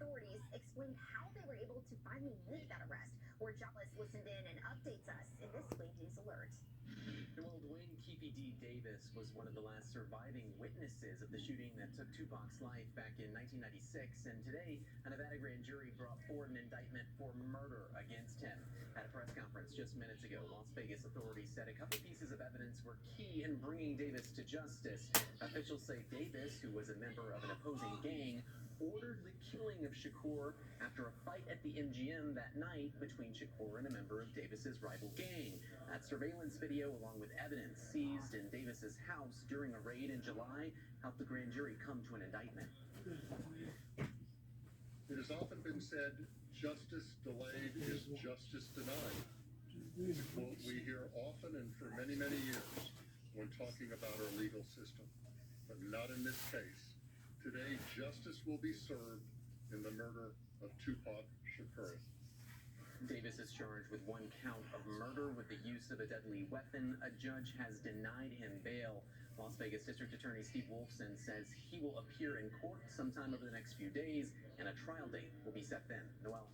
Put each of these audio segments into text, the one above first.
authorities explained how they were able to finally make that arrest. Where Jealous listened in and updates us in this Wave News Alert. Well, Dwayne Keefe D. Davis was one of the last surviving witnesses of the shooting that took Tupac's life back in 1996, and today a Nevada grand jury brought forward an indictment for murder against him. At a press conference just minutes ago, Las Vegas authorities said a couple pieces of evidence were key in bringing Davis to justice. Officials say Davis, who was a member of an opposing gang, ordered the killing of Shakur after a fight at the MGM that night between Shakur and a member of Davis's rival gang. That surveillance video, along with evidence seized in Davis's house during a raid in July, helped the grand jury come to an indictment. It has often been said, justice delayed is justice denied. It's a quote we hear often and for many, many years when talking about our legal system, but not in this case. Today, justice will be served in the murder of Tupac Shakur. Davis is charged with one count of murder with the use of a deadly weapon. A judge has denied him bail. Las Vegas District Attorney Steve Wolfson says he will appear in court sometime over the next few days, and a trial date will be set then. Noel.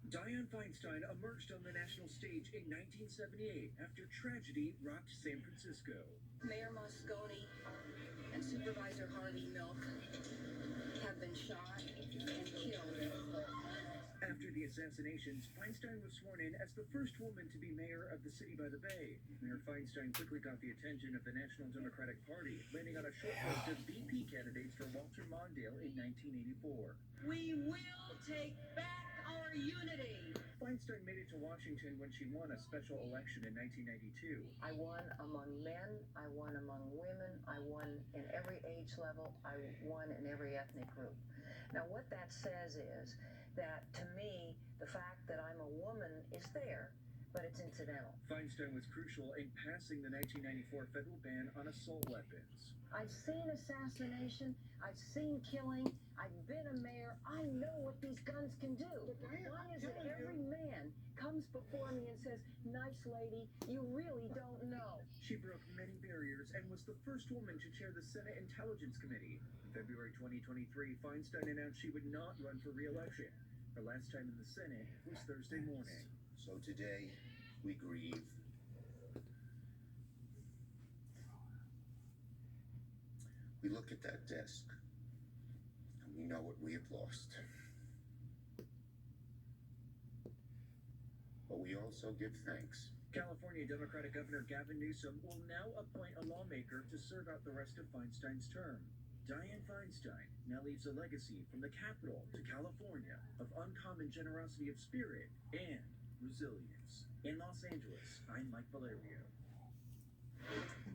Dianne Feinstein emerged on the national stage in 1978 after tragedy rocked San Francisco. Mayor Moscone and Supervisor Harvey Milk have been shot and killed. After the assassinations, Feinstein was sworn in as the first woman to be mayor of the city by the Bay. Mayor Feinstein quickly got the attention of the National Democratic Party, landing on a short list of VP candidates for Walter Mondale in 1984. We will take back our unity. Feinstein made it to Washington when she won a special election in 1992. I won among men, I won among women, I won in every age level, I won in every ethnic group. Now what that says is that to me, the fact that I'm a woman is there, but it's incidental. Feinstein was crucial in passing the 1994 federal ban on assault weapons. I've seen assassination, I've seen killing, I've been a mayor, I know what these guns can do. Why is it every man comes before me and says, nice lady, you really don't know? She broke many barriers and was the first woman to chair the Senate Intelligence Committee. In February 2023, Feinstein announced she would not run for re-election. Her last time in the Senate was Thursday morning. So today, we grieve. We look at that desk, and we know what we have lost. But we also give thanks. California Democratic Governor Gavin Newsom will now appoint a lawmaker to serve out the rest of Feinstein's term. Dianne Feinstein now leaves a legacy from the capital to California of uncommon generosity of spirit and resilience. In Los Angeles, I'm Mike Valerio.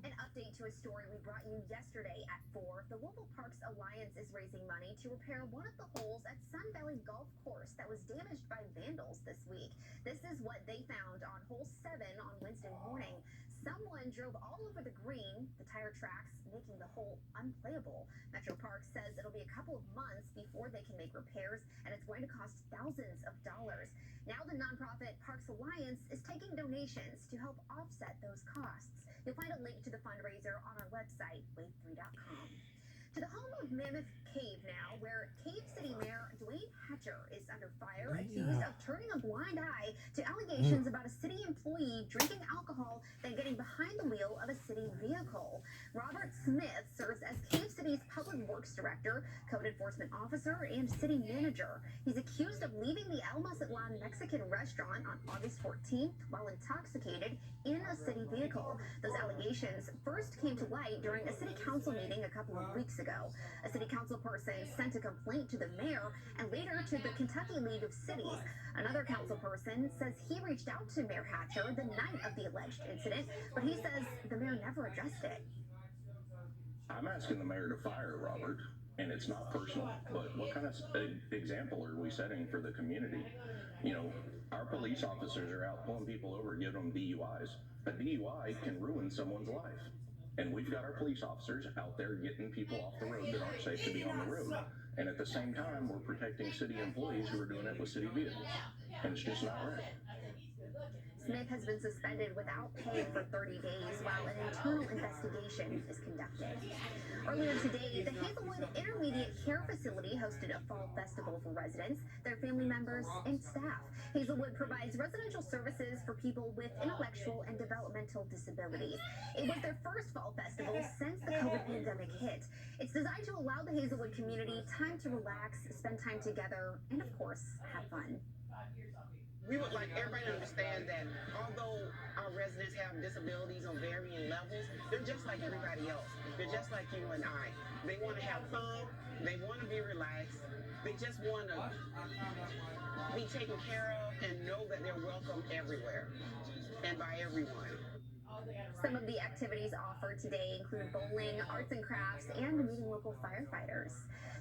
An update to a story we brought you yesterday at 4. The Louisville Parks Alliance is raising money to repair one of the holes at Sun Valley Golf Course that was damaged by vandals this week. This is what they found on hole 7 on Wednesday morning. Someone drove all over the green, the tire tracks, making the hole unplayable. Metro Parks says it'll be a couple of months before they can make repairs, and it's going to cost thousands of dollars. Now the nonprofit Parks Alliance is taking donations to help offset those costs. You'll find a link to the fundraiser on our website, wave3.com. To the home of Mammoth Cave now, where Cave City Mayor Dwayne Hatcher is under fire, accused of turning a blind eye to allegations about a city employee drinking alcohol, then getting behind the wheel of a city vehicle. Robert Smith serves as Cave City's Public Works Director, Code Enforcement Officer, and City Manager. He's accused of leaving the El Mazatlan Mexican restaurant on August 14th while intoxicated in a city vehicle. Those allegations first came to light during a city council meeting a couple of weeks ago. A city council person sent a complaint to the mayor and later to the Kentucky League of Cities. Another council person says he reached out to Mayor Hatcher the night of the alleged incident, but he says the mayor never addressed it. I'm asking the mayor to fire Robert, and it's not personal, but what kind of example are we setting for the community? You know, our police officers are out pulling people over, giving them DUIs. A DUI can ruin someone's life. And we've got our police officers out there getting people off the road that aren't safe to be on the road. And at the same time, we're protecting city employees who are doing it with city vehicles. And it's just not right. Smith has been suspended without pay for 30 days while an internal investigation is conducted. Earlier today, the Hazelwood Intermediate Care Facility hosted a fall festival for residents, their family members, and staff. Hazelwood provides residential services for people with intellectual and developmental disabilities. It was their first fall festival since the COVID pandemic hit. It's designed to allow the Hazelwood community time to relax, spend time together, and of course, have fun. We would like everybody to understand that although our residents have disabilities on varying levels, they're just like everybody else. They're just like you and I. They want to have fun. They want to be relaxed. They just want to be taken care of and know that they're welcome everywhere and by everyone. Some of the activities offered today include bowling, arts and crafts, and meeting local firefighters.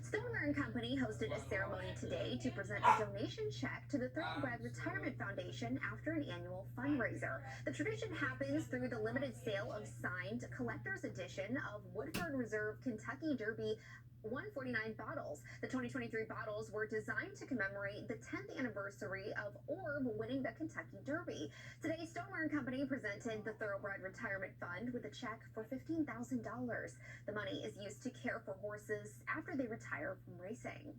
Stoneware & Company hosted a ceremony today to present a donation check to the Thoroughbred Retirement Foundation after an annual fundraiser. The tradition happens through the limited sale of signed collector's edition of Woodford Reserve Kentucky Derby 149 bottles. The 2023 bottles were designed to commemorate the 10th anniversary of Orb winning the Kentucky Derby. Today, Stoneware & Company presented the Thoroughbred Retirement Fund with a check for $15,000. The money is used to care for horses after they retire from racing.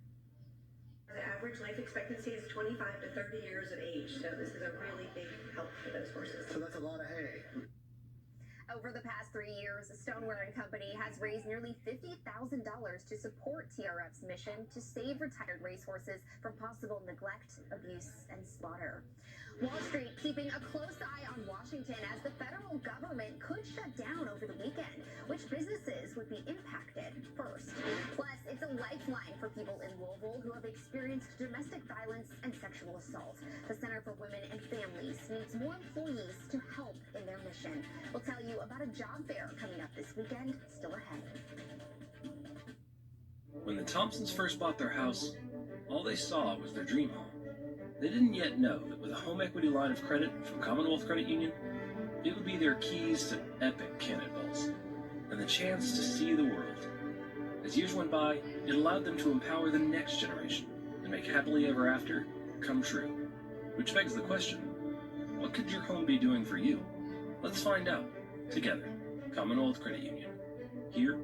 The average life expectancy is 25 to 30 years of age, so this is a really big help for those horses. So that's a lot of hay. Over the past 3 years, Stoneware & Company has raised nearly $50,000 to support TRF's mission to save retired racehorses from possible neglect, abuse, and slaughter. Wall Street keeping a close eye on Washington as the federal government could shut down over the weekend. Which businesses would be impacted first? Plus, it's a lifeline for people in Louisville who have experienced domestic violence and sexual assault. The Center for Women and Families needs more employees to help in their mission. We'll tell you about a job fair coming up this weekend, still ahead. When the Thompsons first bought their house, all they saw was their dream home. They didn't yet know that with a home equity line of credit from Commonwealth Credit Union, it would be their keys to epic cannonballs and the chance to see the world. As years went by, it allowed them to empower the next generation and make happily ever after come true. Which begs the question, what could your home be doing for you? Let's find out together. Commonwealth Credit Union. Here,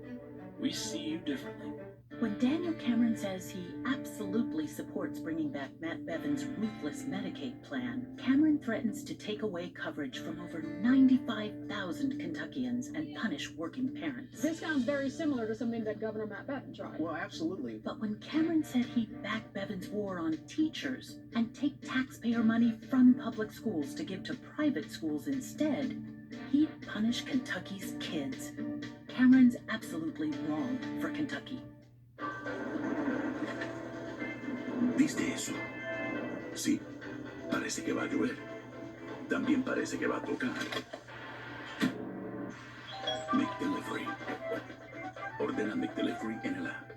we see you differently. When Daniel Cameron says he absolutely supports bringing back Matt Bevin's ruthless Medicaid plan, Cameron threatens to take away coverage from over 95,000 Kentuckians and punish working parents. This sounds very similar to something that Governor Matt Bevin tried. Well, absolutely. But when Cameron said he'd back Bevin's war on teachers and take taxpayer money from public schools to give to private schools instead, he'd punish Kentucky's kids. Cameron's absolutely wrong for Kentucky. ¿Viste eso? Sí, parece que va a llover. También parece que va a tocar. McDelivery. Ordena McDelivery en el app.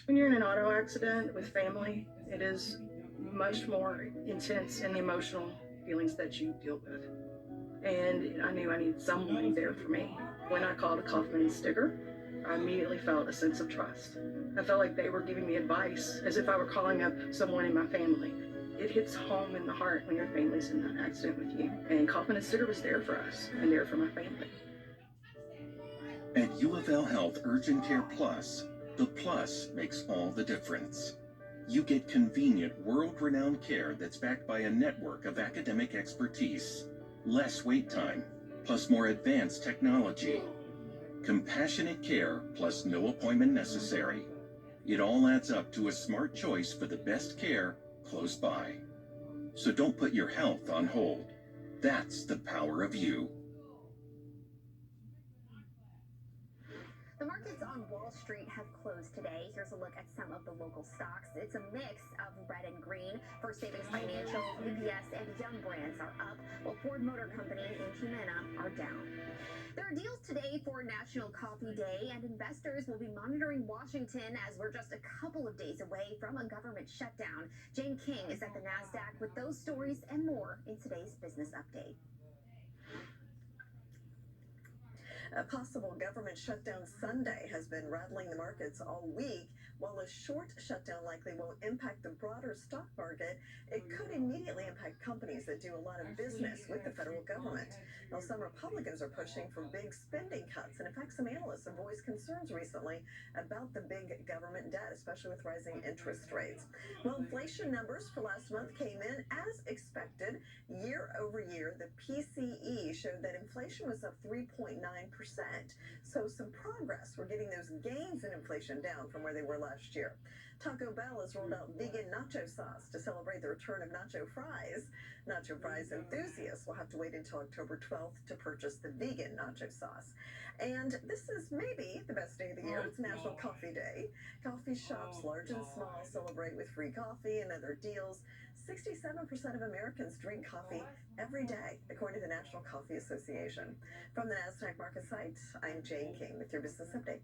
When you're in an auto accident with family, it is much more intense in the emotional feelings that you deal with. And I knew I needed someone there for me. When I called a Kaufman Sticker, I immediately felt a sense of trust. I felt like they were giving me advice as if I were calling up someone in my family. It hits home in the heart when your family's in that accident with you. And Kaufman Sticker was there for us and there for my family. At U of L Health Urgent Care Plus, the plus makes all the difference. You get convenient, world-renowned care that's backed by a network of academic expertise, less wait time, plus more advanced technology. Compassionate care plus no appointment necessary. It all adds up to a smart choice for the best care close by. So don't put your health on hold. That's the power of you. The market's on Wall Street have closed today. Here's a look at some of the local stocks. It's a mix of red and green. First Savings Financial, UPS, and Yum Brands are up, while Ford Motor Company and Humana are down. There are deals today for National Coffee Day, and investors will be monitoring Washington as we're just a couple of days away from a government shutdown. Jane King is at the NASDAQ with those stories and more in today's Business Update. A possible government shutdown Sunday has been rattling the markets all week. While a short shutdown likely won't impact the broader stock market, it could immediately impact companies that do a lot of business with the federal government. Now, some Republicans are pushing for big spending cuts, and in fact, some analysts have voiced concerns recently about the big government debt, especially with rising interest rates. Well, inflation numbers for last month came in as expected. Year over year, the PCE showed that inflation was up 3.9%. So some progress. We're getting those gains in inflation down from where they were last year. Taco Bell has rolled out vegan nacho sauce to celebrate the return of nacho fries. Nacho fries enthusiasts will have to wait until October 12th to purchase the vegan nacho sauce. And this is maybe the best day of the year. It's National Coffee Day. Coffee shops, large and small, celebrate with free coffee and other deals. 67% of Americans drink coffee every day, according to the National Coffee Association. From the NASDAQ market site, I'm Jane King with your Business Update.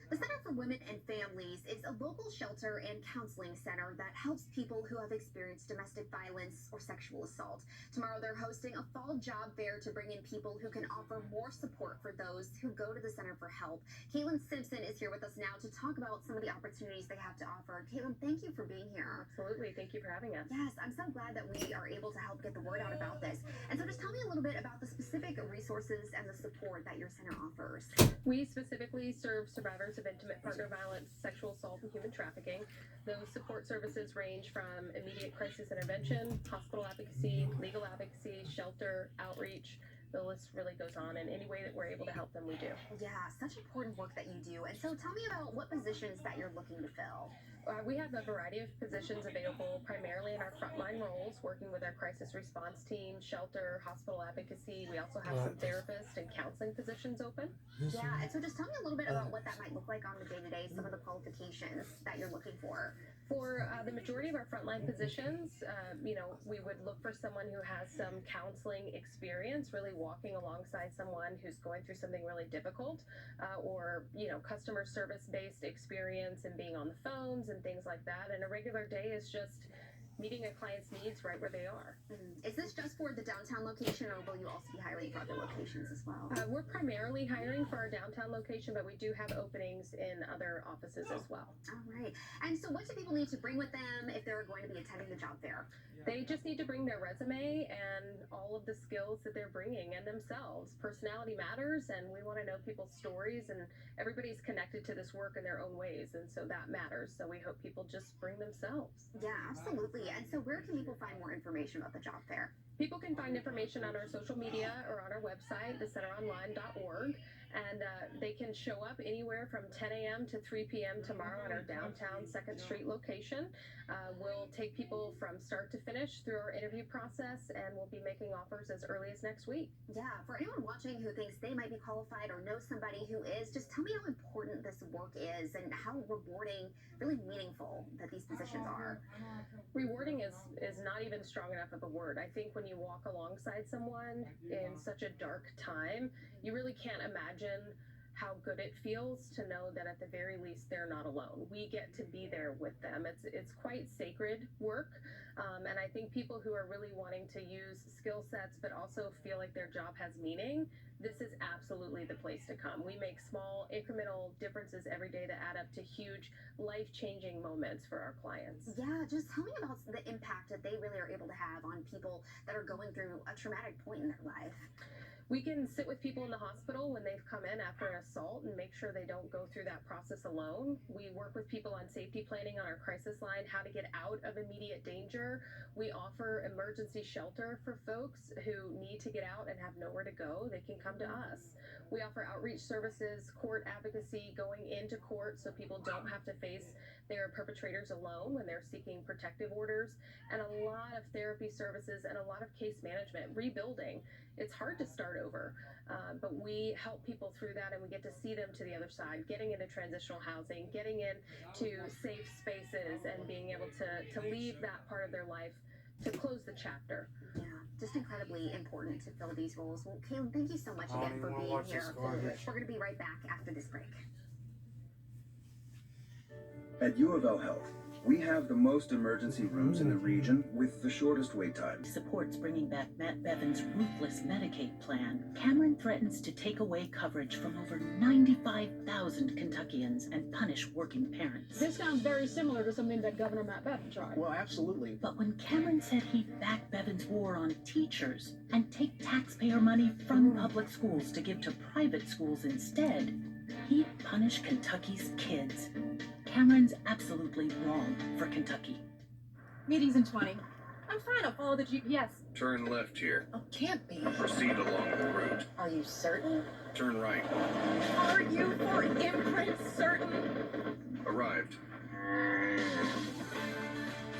The Center for Women and Families is a local shelter and counseling center that helps people who have experienced domestic violence or sexual assault. Tomorrow, they're hosting a fall job fair to bring in people who can offer more support for those who go to the center for help. Caitlin Simpson is here with us now to talk about some of the opportunities they have to offer. Caitlin, thank you for being here. Absolutely. Thank you for having us. Yes, I'm so glad that we are able to help get the word out about this. And so just tell me a little bit about the specific resources and the support that your center offers. We specifically serve survivors of intimate partner violence, sexual assault, and human trafficking. Those support services range from immediate crisis intervention, hospital advocacy, legal advocacy, shelter, outreach. The list really goes on, and any way that we're able to help them, we do. Yeah, such important work that you do. And so tell me about what positions that you're looking to fill. We have a variety of positions available, primarily in our frontline roles, working with our crisis response team, shelter, hospital advocacy. We also have some therapist and counseling positions open. Yeah, and so just tell me a little bit about what that might look like on the day-to-day, some of the qualifications that you're looking for. For the majority of our frontline positions, we would look for someone who has some counseling experience, really walking alongside someone who's going through something really difficult, or customer service-based experience and being on the phones and things like that. And a regular day is just meeting a client's needs right where they are. Is this just for the downtown location, or will you also be hiring for other locations as well? We're primarily hiring for our downtown location, but we do have openings in other offices as well. All right. And so what do people need to bring with them if they're going to be attending the job fair? They just need to bring their resume and all of the skills that they're bringing and themselves. Personality matters, and we want to know people's stories, and everybody's connected to this work in their own ways, and so that matters. So we hope people just bring themselves. Yeah, absolutely. And so where can people find more information about the job fair? People can find information on our social media or on our website, thecenteronline.org. And they can show up anywhere from 10 a.m. to 3 p.m. tomorrow at our downtown 2nd Street location. We'll take people from start to finish through our interview process, and we'll be making offers as early as next week. Yeah, for anyone watching who thinks they might be qualified or know somebody who is, just tell me how important this work is and how rewarding, really meaningful that these positions are. Rewarding is not even strong enough of a word. I think when you walk alongside someone in such a dark time, you really can't imagine how good it feels to know that at the very least they're not alone. We get to be there with them. It's quite sacred work, and I think people who are really wanting to use skill sets but also feel like their job has meaning, this is absolutely the place to come. We make small incremental differences every day that add up to huge life-changing moments for our clients. Yeah, just tell me about the impact that they really are able to have on people that are going through a traumatic point in their life. We can sit with people in the hospital when they've come in after an assault and make sure they don't go through that process alone. We work with people on safety planning on our crisis line, how to get out of immediate danger. We offer emergency shelter for folks who need to get out and have nowhere to go. They can come to us. We offer outreach services, court advocacy, going into court so people don't have to face their perpetrators alone when they're seeking protective orders, and a lot of therapy services and a lot of case management, rebuilding. It's hard to start over, but we help people through that, and we get to see them to the other side, getting into transitional housing, getting into safe spaces, and being able to leave that part of their life to close the chapter. Yeah, just incredibly important to fill these roles. Well, Caleb, thank you so much again for being here. We're going to be right back after this break. At U of L Health, we have the most emergency rooms in the region with the shortest wait times. Supports bringing back Matt Bevin's ruthless Medicaid plan. Cameron threatens to take away coverage from over 95,000 Kentuckians and punish working parents. This sounds very similar to something that Governor Matt Bevin tried. Well, absolutely. But when Cameron said he'd back Bevin's war on teachers and take taxpayer money from public schools to give to private schools instead, he'd punish Kentucky's kids. Cameron's absolutely wrong for Kentucky. Meeting's in 20. I'm fine, I'll follow the GPS. Turn left here. Oh, can't be. Proceed along the route. Are you certain? Turn right. Are you for imprint certain? Arrived.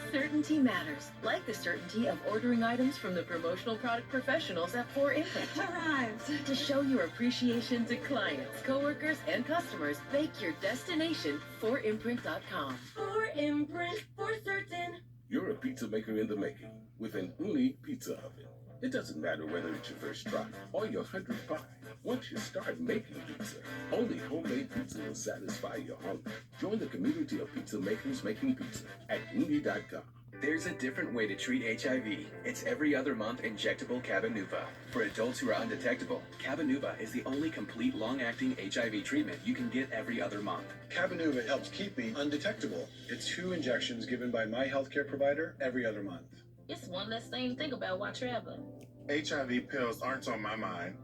Certainty matters, like the certainty of ordering items from the promotional product professionals at 4imprint. Arrived. To show your appreciation to clients, coworkers, and customers, make your destination 4imprint.com. 4imprint, for certain. You're a pizza maker in the making with an Uni pizza oven. It doesn't matter whether it's your first try or your 100th try. Once you start making pizza, only homemade pizza will satisfy your hunger. Join the community of pizza makers making pizza at Uni.com. There's a different way to treat HIV. It's every other month injectable Cabenuva. For adults who are undetectable, Cabenuva is the only complete long-acting HIV treatment you can get every other month. Cabenuva helps keep me undetectable. It's 2 injections given by my healthcare provider every other month. It's one less thing to think about while traveling. HIV pills aren't on my mind.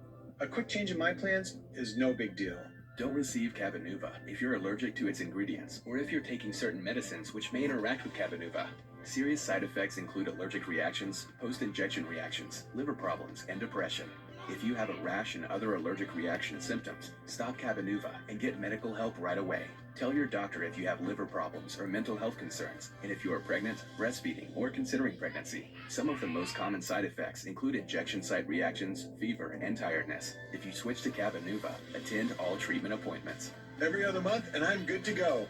A quick change in my plans is no big deal. Don't receive Cabenuva if you're allergic to its ingredients or if you're taking certain medicines which may interact with Cabenuva. Serious side effects include allergic reactions, post-injection reactions, liver problems, and depression. If you have a rash and other allergic reaction symptoms, stop Cabenuva and get medical help right away. Tell your doctor if you have liver problems or mental health concerns, and if you are pregnant, breastfeeding, or considering pregnancy. Some of the most common side effects include injection site reactions, fever, and tiredness. If you switch to Cabenuva, attend all treatment appointments. Every other month, and I'm good to go.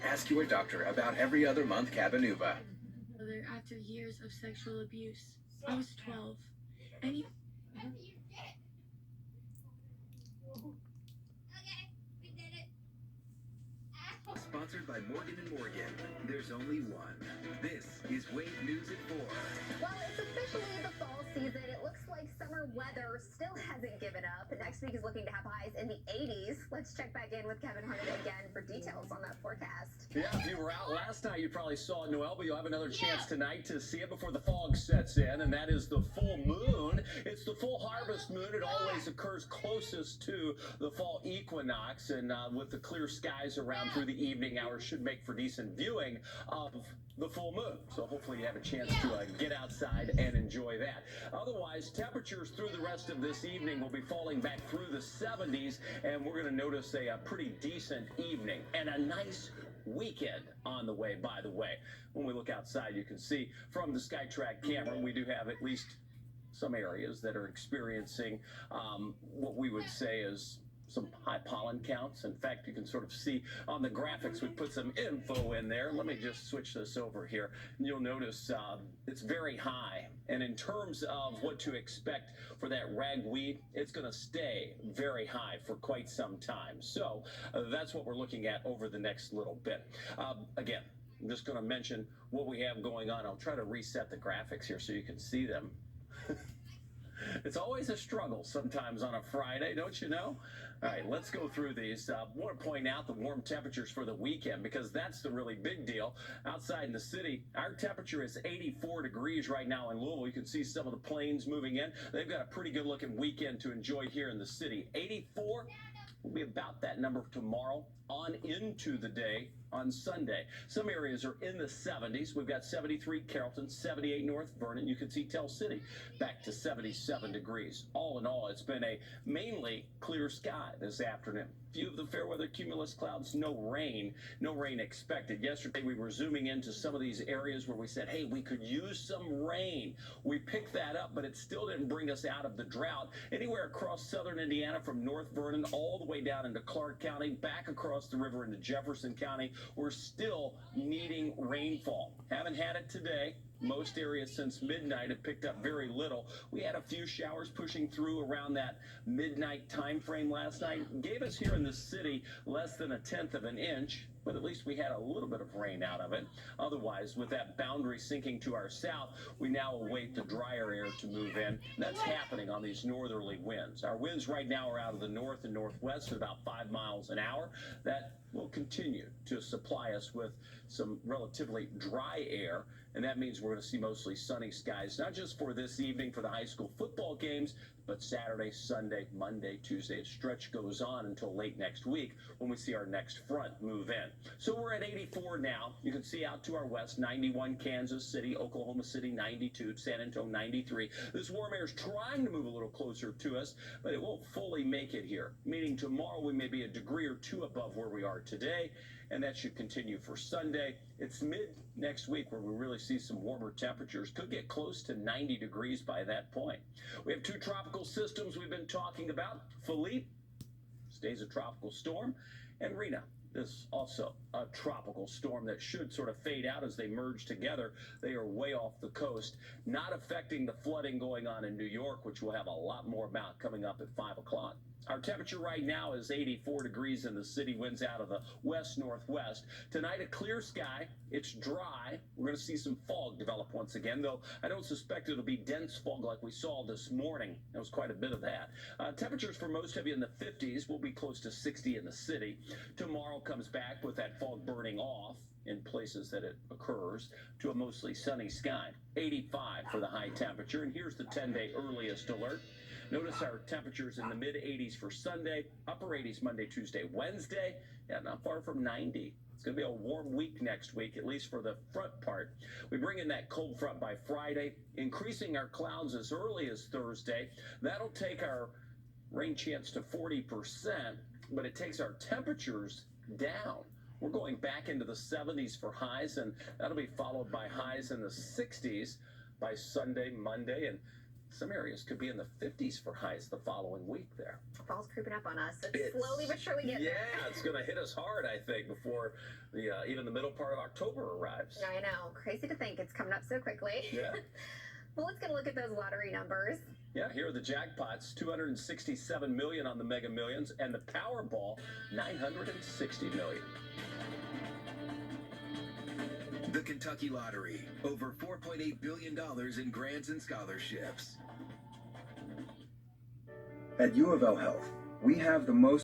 Ask your doctor about every other month Cabenuva. After years of sexual abuse, I was 12, and he... Sponsored by Morgan & Morgan. There's only one. This is Wave News at 4. Well, it's officially the fall season. It looks like summer weather still hasn't given up. Next week is looking to have highs in the 80s. Let's check back in with Kevin Harnett again for details on that forecast. Yeah, if you were out last night, you probably saw it, Noel, but you'll have another chance tonight to see it before the fog sets in, and that is the full moon. It's the full harvest moon. It always occurs closest to the fall equinox, and with the clear skies around through the evening hours should make for decent viewing of the full moon. So hopefully you have a chance to get outside and enjoy that. Otherwise, temperatures through the rest of this evening will be falling back through the 70s, and we're going to notice a pretty decent evening and a nice weekend on the way, by the way. When we look outside, you can see from the SkyTrack camera, we do have at least some areas that are experiencing what we would say is some high pollen counts. In fact, you can sort of see on the graphics, we put some info in there. Let me just switch this over here. And you'll notice it's very high. And in terms of what to expect for that ragweed, it's going to stay very high for quite some time. So that's what we're looking at over the next little bit. Again, I'm just going to mention what we have going on. I'll try to reset the graphics here so you can see them. It's always a struggle sometimes on a Friday, don't you know? All right, let's go through these. I want to point out the warm temperatures for the weekend because that's the really big deal. Outside in the city, our temperature is 84 degrees right now in Louisville. You can see some of the planes moving in. They've got a pretty good looking weekend to enjoy here in the city. 84 will be about that number tomorrow on into the day on Sunday. Some areas are in the 70s. We've got 73 Carrollton, 78 North Vernon. You can see Tell City back to 77 degrees. All in all, it's been a mainly clear sky this afternoon. Few of the fair weather cumulus clouds, no rain expected. Yesterday we were zooming into some of these areas where we said, hey, we could use some rain. We picked that up, but it still didn't bring us out of the drought. Anywhere across southern Indiana from North Vernon all the way down into Clark County, back across the river into Jefferson County, we're still needing rainfall. Haven't had it today. Most areas since midnight have picked up very little. We had a few showers pushing through around that midnight time frame last night. Gave us here in the city less than 1/10 of an inch, but at least we had a little bit of rain out of it. Otherwise, with that boundary sinking to our south, we now await the drier air to move in. That's happening on these northerly winds. Our winds right now are out of the north and northwest at about 5 miles an hour. That will continue to supply us with some relatively dry air, and that means we're going to see mostly sunny skies, not just for this evening for the high school football games, but Saturday, Sunday, Monday, Tuesday. The stretch goes on until late next week when we see our next front move in. So we're at 84 now. You can see out to our west, 91 Kansas City, Oklahoma City 92, San Antonio 93. This warm air is trying to move a little closer to us, but it won't fully make it here, meaning tomorrow we may be a degree or two above where we are today, and that should continue for Sunday. It's mid next week where we really see some warmer temperatures. Could get close to 90 degrees by that point. We have two tropical systems we've been talking about. Philippe stays a tropical storm, and Rena is also a tropical storm that should sort of fade out as they merge together. They are way off the coast, not affecting the flooding going on in New York, which we'll have a lot more about coming up at 5 o'clock. Our temperature right now is 84 degrees in the city, winds out of the west-northwest. Tonight, a clear sky. It's dry. We're going to see some fog develop once again, though I don't suspect it'll be dense fog like we saw this morning. There was quite a bit of that. Temperatures for most of you in the 50s. Will be close to 60 in the city. Tomorrow comes back with that fog burning off in places that it occurs to a mostly sunny sky. 85 for the high temperature, and here's the 10-day earliest alert. Notice our temperatures in the mid-80s for Sunday, upper 80s Monday, Tuesday, Wednesday. Yeah, not far from 90. It's going to be a warm week next week, at least for the front part. We bring in that cold front by Friday, increasing our clouds as early as Thursday. That'll take our rain chance to 40%, but it takes our temperatures down. We're going back into the 70s for highs, and that'll be followed by highs in the 60s by Sunday, Monday, and some areas could be in the 50s for highs the following week there. Fall's creeping up on us. It's slowly but surely getting there. Yeah, it's going to hit us hard, I think, before the even the middle part of October arrives. I know. Crazy to think it's coming up so quickly. Yeah. Well, let's get a look at those lottery numbers. Yeah, here are the jackpots. 267 million on the Mega Millions, and the Powerball, 960 million. The Kentucky Lottery, over $4.8 billion in grants and scholarships. At U of L Health, we have the most